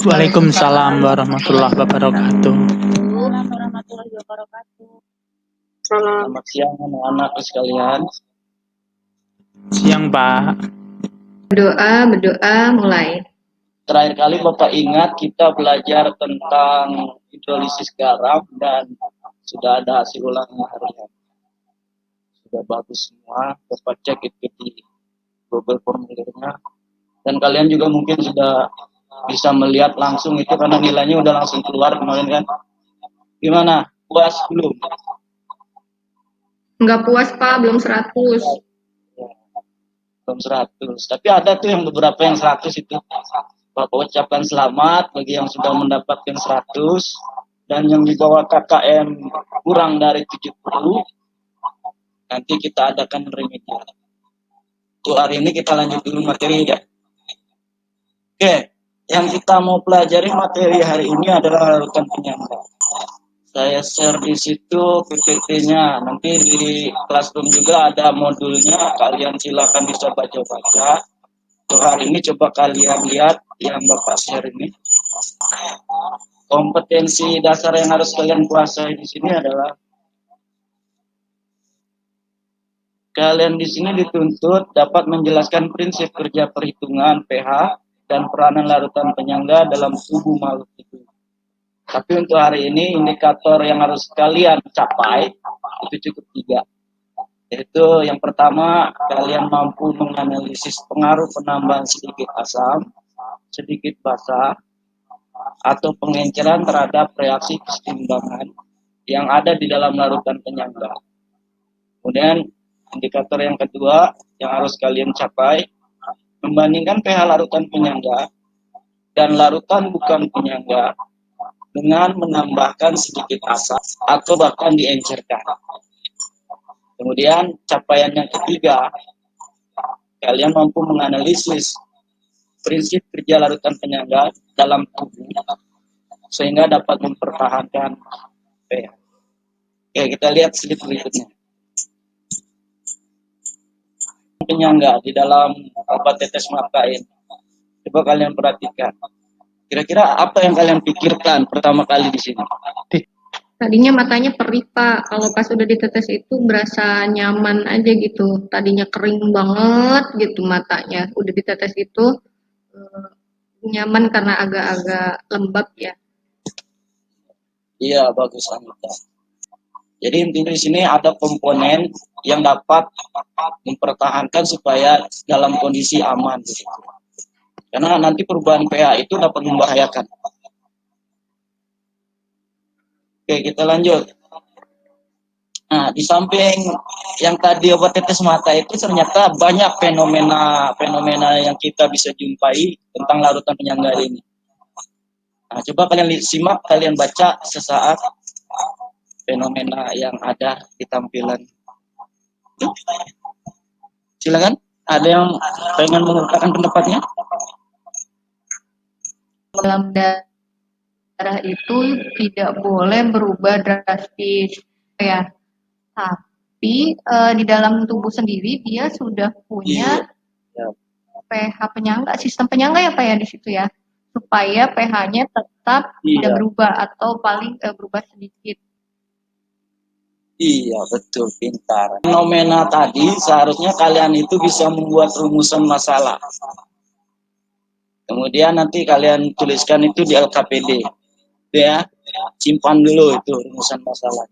Waalaikumsalam warahmatullahi wabarakatuh. Warahmatullahi wabarakatuh. Selamat siang anak-anak sekalian. Siang Pak. Berdoa mulai. Terakhir kali Bapak ingat kita belajar tentang hidrolisis garam dan sudah ada hasil ulangan harian. Sudah bagus semua, Bapak cek itu di Google formulirnya. Dan kalian juga mungkin sudah bisa melihat langsung itu karena nilainya udah langsung keluar kemarin kan. Gimana? Puas belum? Enggak puas Pak, belum 100. Belum 100. Tapi ada tuh yang beberapa yang 100 itu. Bapak ucapkan selamat bagi yang sudah mendapatkan 100 dan yang di bawah KKM kurang dari 70. Nanti kita adakan remedial. Untuk hari ini kita lanjut dulu materi ya. Oke, yang kita mau pelajari materi hari ini adalah larutan penyangga. Saya share di situ PPT-nya. Nanti di Classroom juga ada modulnya. Kalian silakan bisa baca-baca. Untuk hari ini coba kalian lihat yang Bapak share ini. Kompetensi dasar yang harus kalian kuasai di sini adalah kalian di sini dituntut dapat menjelaskan prinsip kerja perhitungan pH dan peranan larutan penyangga dalam tubuh makhluk hidup. Tapi untuk hari ini indikator yang harus kalian capai itu cukup 3. Yaitu yang pertama, kalian mampu menganalisis pengaruh penambahan sedikit asam, sedikit basa, atau pengenceran terhadap reaksi keseimbangan yang ada di dalam larutan penyangga. Kemudian indikator yang kedua yang harus kalian capai, membandingkan pH larutan penyangga dan larutan bukan penyangga dengan menambahkan sedikit asam atau bahkan diencerkan. Kemudian capaian yang ketiga, kalian mampu menganalisis prinsip kerja larutan penyangga dalam tubuh sehingga dapat mempertahankan pH. Oke, kita lihat slide berikutnya. Penyangga di dalam obat tetes mata ini. Coba kalian perhatikan. Kira-kira apa yang kalian pikirkan pertama kali di sini? Tadinya matanya perih Pak, kalau pas udah ditetes itu berasa nyaman aja gitu. Tadinya kering banget gitu matanya. Udah ditetes itu nyaman karena agak-agak lembab ya. Iya, bagus Anita. Jadi intinya di sini ada komponen yang dapat mempertahankan supaya dalam kondisi aman gitu. Karena nanti perubahan pH itu dapat membahayakan. Oke, kita lanjut. Nah, di samping yang tadi obat tetes mata itu ternyata banyak fenomena yang kita bisa jumpai tentang larutan penyangga ini. Nah, coba kalian simak, kalian baca sesaat fenomena yang ada di tampilan. Silakan, ada yang pengen mengungkapkan pendapatnya? Dalam darah itu tidak boleh berubah drastis ya. Tapi di dalam tubuh sendiri dia sudah punya pH penyangga, sistem penyangga ya Pak ya di situ ya, supaya pH-nya tetap tidak berubah atau paling berubah sedikit. Iya, betul, pintar. Fenomena tadi seharusnya kalian itu bisa membuat rumusan masalah. Kemudian nanti kalian tuliskan itu di LKPD. Itu ya, simpan dulu itu rumusan masalah.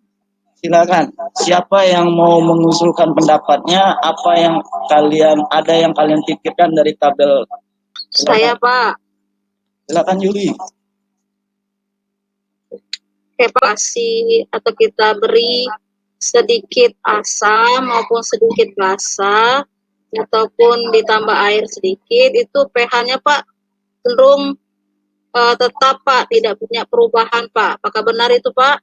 Silakan, siapa yang mau mengusulkan pendapatnya, apa yang kalian pikirkan dari tabel? Silakan. Saya Pak. Silakan Yuli. Kasih atau kita beri sedikit asam maupun sedikit basa ataupun ditambah air sedikit, itu pH-nya Pak cenderung tetap Pak, tidak punya perubahan Pak. Apakah benar itu Pak?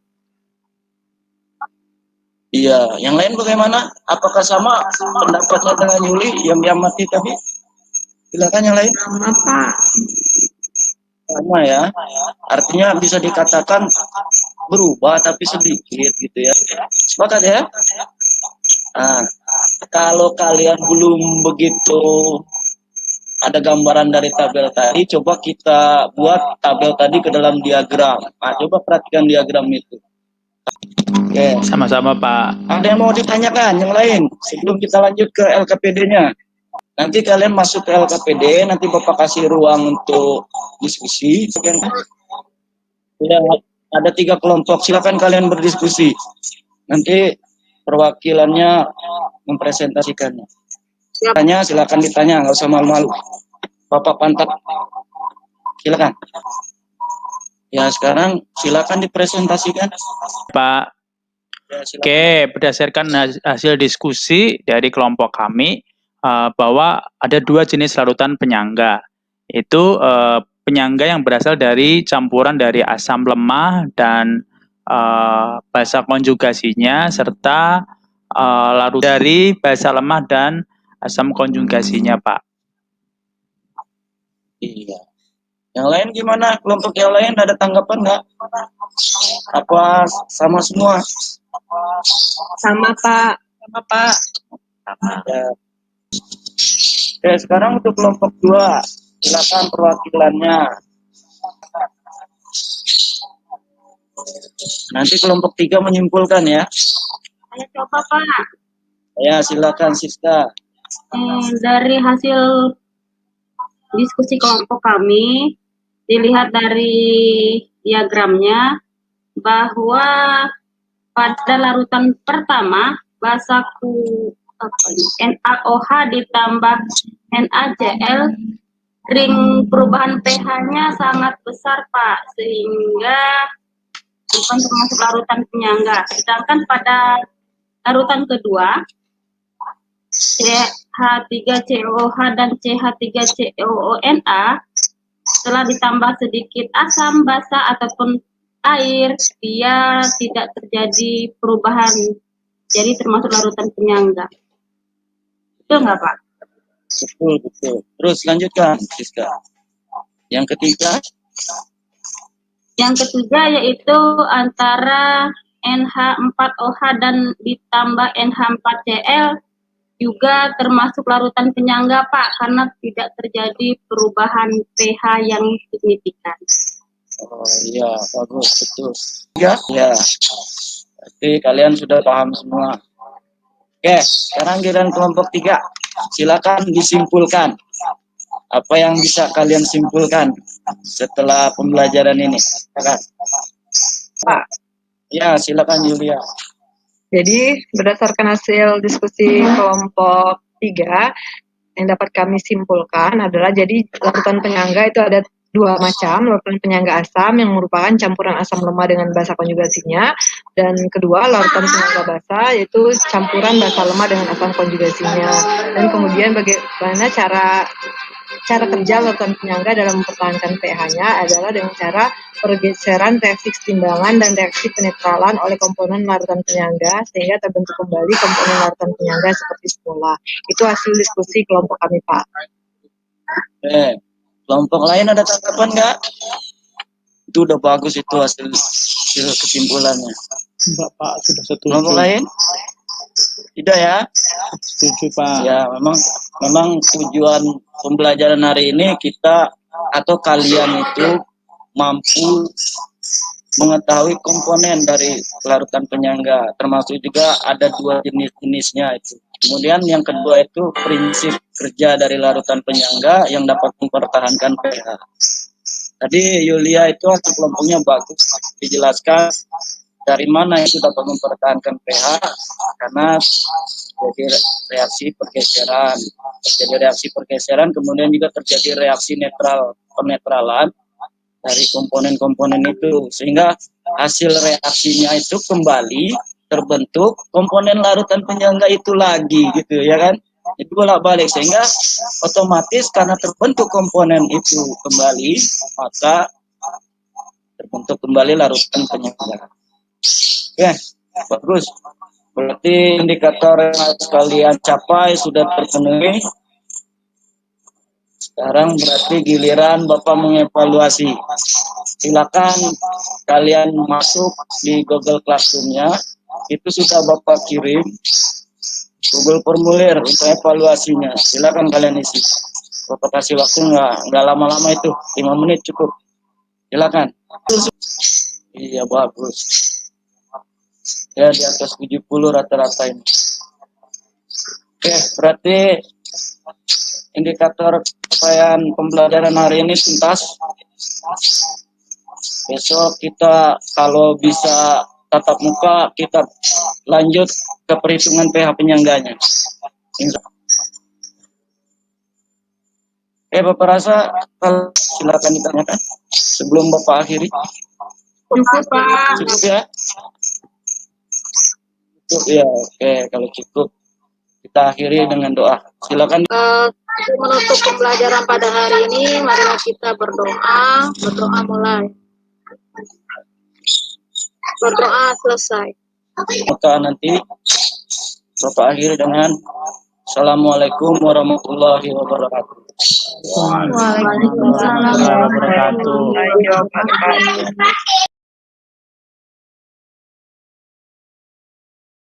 Iya, yang lain bagaimana? Apakah sama pendapatnya dengan Yuli yang diamati tadi? Silakan yang lain. Sama Pak. Sama ya. Artinya bisa dikatakan berubah tapi sedikit gitu ya. Sepakat ya? Nah, kalau kalian belum begitu ada gambaran dari tabel tadi, coba kita buat tabel tadi ke dalam diagram. Nah, coba perhatikan diagram itu. Oke. Sama-sama Pak. Ada yang mau ditanyakan yang lain sebelum kita lanjut ke LKPD-nya? Nanti kalian masuk ke LKPD, nanti Bapak kasih ruang untuk diskusi. Ya, ada 3 kelompok, silakan kalian berdiskusi. Nanti perwakilannya mempresentasikannya. Silakan ditanya, nggak usah malu-malu. Bapak Pantat, silakan. Ya, sekarang silakan dipresentasikan. Pak. Ya, silakan. Oke, berdasarkan hasil diskusi dari kelompok kami bahwa ada 2 jenis larutan penyangga. Itu penyangga yang berasal dari campuran dari asam lemah dan basa konjugasinya serta larut dari basa lemah dan asam konjugasinya, Pak. Iya. Yang lain gimana? Kelompok yang lain ada tanggapan nggak? Apa sama semua? Sama Pak. Sama Pak. Ya. Oke, sekarang untuk kelompok 2, silakan perwakilannya. Nanti kelompok 3 menyimpulkan ya. Saya coba Pak. Ya, silakan Siska. Dari hasil diskusi kelompok kami, dilihat dari diagramnya bahwa pada larutan pertama basaku NaOH ditambah NaCl, ring perubahan pH-nya sangat besar Pak, sehingga bukan termasuk larutan penyangga. Sedangkan pada larutan kedua CH3COOH dan CH3COONA setelah ditambah sedikit asam basa ataupun air, dia tidak terjadi perubahan, jadi termasuk larutan penyangga. Betul nggak Pak? Betul. Terus lanjutkan Siska. Yang ketiga? Yang ketiga yaitu antara NH4OH dan ditambah NH4Cl juga termasuk larutan penyangga Pak, karena tidak terjadi perubahan pH yang signifikan. Oh iya, bagus, betul. Ya. Berarti kalian sudah paham semua. Oke, sekarang giliran kelompok 3. Silakan disimpulkan. Apa yang bisa kalian simpulkan setelah pembelajaran ini? Silakan. Pak. Ya, silakan Yulia. Jadi berdasarkan hasil diskusi kelompok 3 yang dapat kami simpulkan adalah jadi larutan penyangga itu ada 2 macam, larutan penyangga asam yang merupakan campuran asam lemah dengan basa konjugasinya, dan kedua larutan penyangga basa yaitu campuran basa lemah dengan asam konjugasinya. Dan kemudian bagaimana cara kerja larutan penyangga dalam mempertahankan pH-nya adalah dengan cara pergeseran reaksi kesetimbangan dan reaksi penetralan oleh komponen larutan penyangga sehingga terbentuk kembali komponen larutan penyangga seperti semula. Itu hasil diskusi kelompok kami, Pak. Kelompok lain ada tanggapan nggak? Itu udah bagus itu hasil kesimpulannya. Bapak sudah setuju. Kelompok lain? Tidak ya? Setuju Pak. Ya, memang tujuan pembelajaran hari ini kita atau kalian itu mampu mengetahui komponen dari larutan penyangga, termasuk juga ada 2 jenis-jenisnya itu. Kemudian yang kedua itu prinsip kerja dari larutan penyangga yang dapat mempertahankan pH. Tadi Yulia itu hasil kelompoknya bagus dijelaskan dari mana itu dapat mempertahankan pH, karena terjadi reaksi pergeseran. Terjadi reaksi pergeseran, kemudian juga terjadi reaksi penetralan dari komponen-komponen itu, sehingga hasil reaksinya itu kembali terbentuk komponen larutan penyangga itu lagi gitu ya kan. Itu bolak-balik, sehingga otomatis karena terbentuk komponen itu kembali, maka terbentuk kembali larutan penyangga. Oke, bagus. Berarti indikator yang harus kalian capai sudah terpenuhi. Sekarang berarti giliran Bapak mengevaluasi. Silakan kalian masuk di Google Classroom-nya. Itu sudah Bapak kirim Google formulir untuk evaluasinya. Silakan kalian isi. Bapak kasih waktu nggak lama-lama itu, 5 menit cukup. Silakan. Iya bagus. Ya di atas 70 rata-rata ini. Oke, berarti indikator capaian pembelajaran hari ini tuntas. Besok kita kalau bisa tatap muka, kita lanjut ke perhitungan pH penyangganya. Bapak rasa silakan ditanyakan sebelum Bapak akhiri. Cukup, Pak. Cukup ya? Cukup ya, oke. Kalau cukup, kita akhiri dengan doa. Silakan. Untuk menutup pembelajaran pada hari ini, marilah kita berdoa. Berdoa mulai. Berdoa selesai. Maka nanti Bapak akhiri dengan Assalamualaikum warahmatullahi wabarakatuh. Waalaikumsalam warahmatullahi wabarakatuh. Warahmatullahi wabarakatuh.